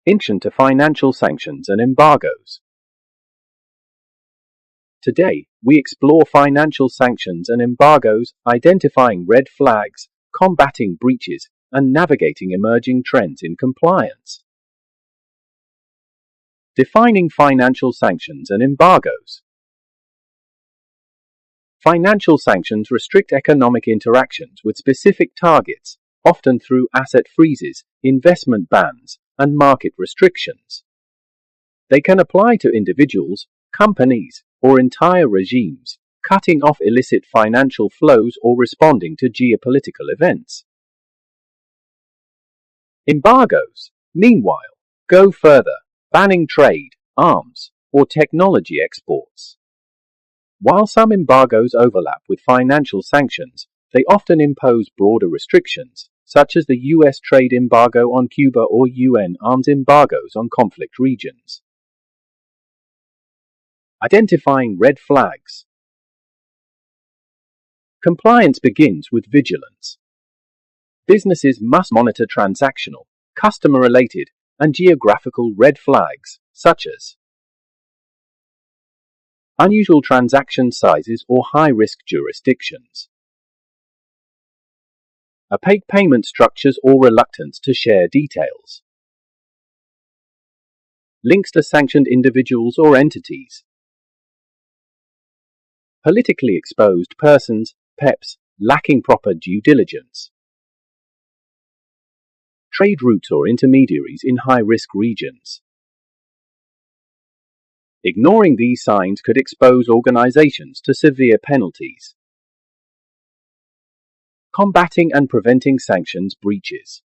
Introduction to Financial Sanctions and Embargoes. Today, we explore financial sanctions and embargoes, identifying red flags, combating breaches, and navigating emerging trends in compliance. Defining financial sanctions and embargoes. Financial sanctions restrict economic interactions with specific targets, often through asset freezes, investment bans, and market restrictions. They can apply to individuals, companies, or entire regimes, cutting off illicit financial flows or responding to geopolitical events. Embargoes, meanwhile, go further, banning trade, arms, or technology exports. While some embargoes overlap with financial sanctions, they often impose broader restrictions, such as the US trade embargo on Cuba or UN arms embargoes on conflict regions. Identifying red flags. Compliance begins with vigilance. Businesses must monitor transactional, customer-related, and geographical red flags, such as unusual transaction sizes or high-risk jurisdictions, opaque payment structures or reluctance to share details, links to sanctioned individuals or entities, politically exposed persons, PEPs, lacking proper due diligence, trade routes or intermediaries in high-risk regions. Ignoring these signs could expose organizations to severe penalties. Combating and preventing sanctions breaches.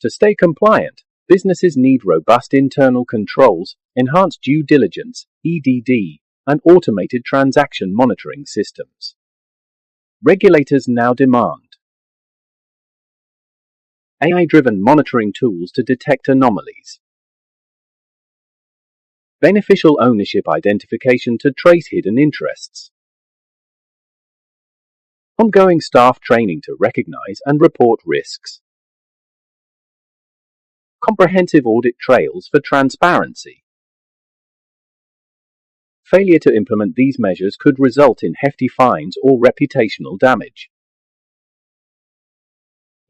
To stay compliant, businesses need robust internal controls, enhanced due diligence, EDD, and automated transaction monitoring systems. Regulators now demand AI-driven monitoring tools to detect anomalies, beneficial ownership identification to trace hidden interests, ongoing staff training to recognize and report risks, comprehensive audit trails for transparency. Failure to implement these measures could result in hefty fines or reputational damage.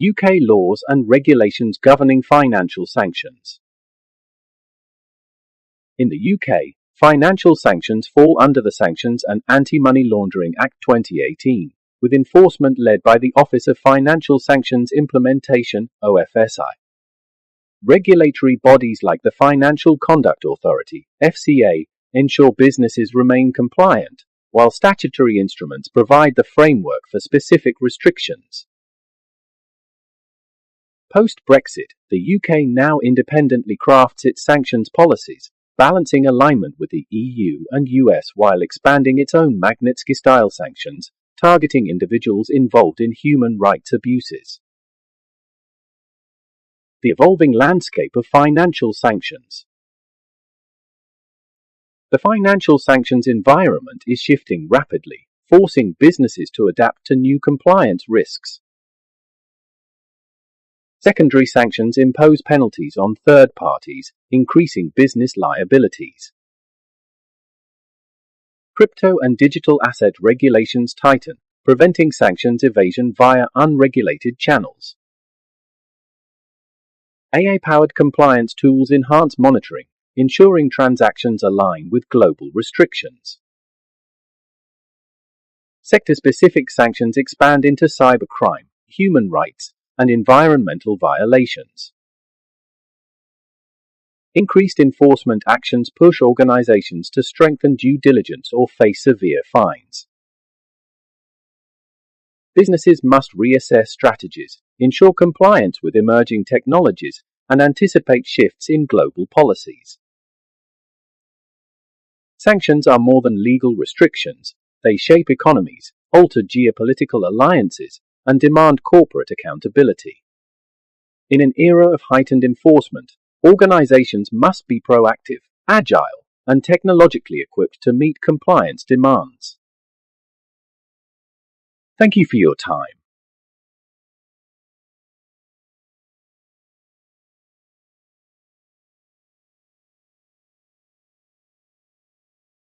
UK laws and regulations governing financial sanctions. In the UK, financial sanctions fall under the Sanctions and Anti-Money Laundering Act 2018, with enforcement led by the Office of Financial Sanctions Implementation, OFSI. Regulatory bodies like the Financial Conduct Authority, FCA, ensure businesses remain compliant, while statutory instruments provide the framework for specific restrictions. Post-Brexit, the UK now independently crafts its sanctions policies, balancing alignment with the EU and US while expanding its own Magnitsky-style sanctions, targeting individuals involved in human rights abuses. The evolving landscape of financial sanctions. The financial sanctions environment is shifting rapidly, forcing businesses to adapt to new compliance risks. Secondary sanctions impose penalties on third parties, increasing business liabilities. Crypto and digital asset regulations tighten, preventing sanctions evasion via unregulated channels. AI-powered compliance tools enhance monitoring, ensuring transactions align with global restrictions. Sector-specific sanctions expand into cybercrime, human rights, and environmental violations. Increased enforcement actions push organizations to strengthen due diligence or face severe fines. Businesses must reassess strategies, ensure compliance with emerging technologies, and anticipate shifts in global policies. Sanctions are more than legal restrictions. They shape economies, alter geopolitical alliances, and demand corporate accountability. In an era of heightened enforcement, organizations must be proactive, agile, and technologically equipped to meet compliance demands. Thank you for your time.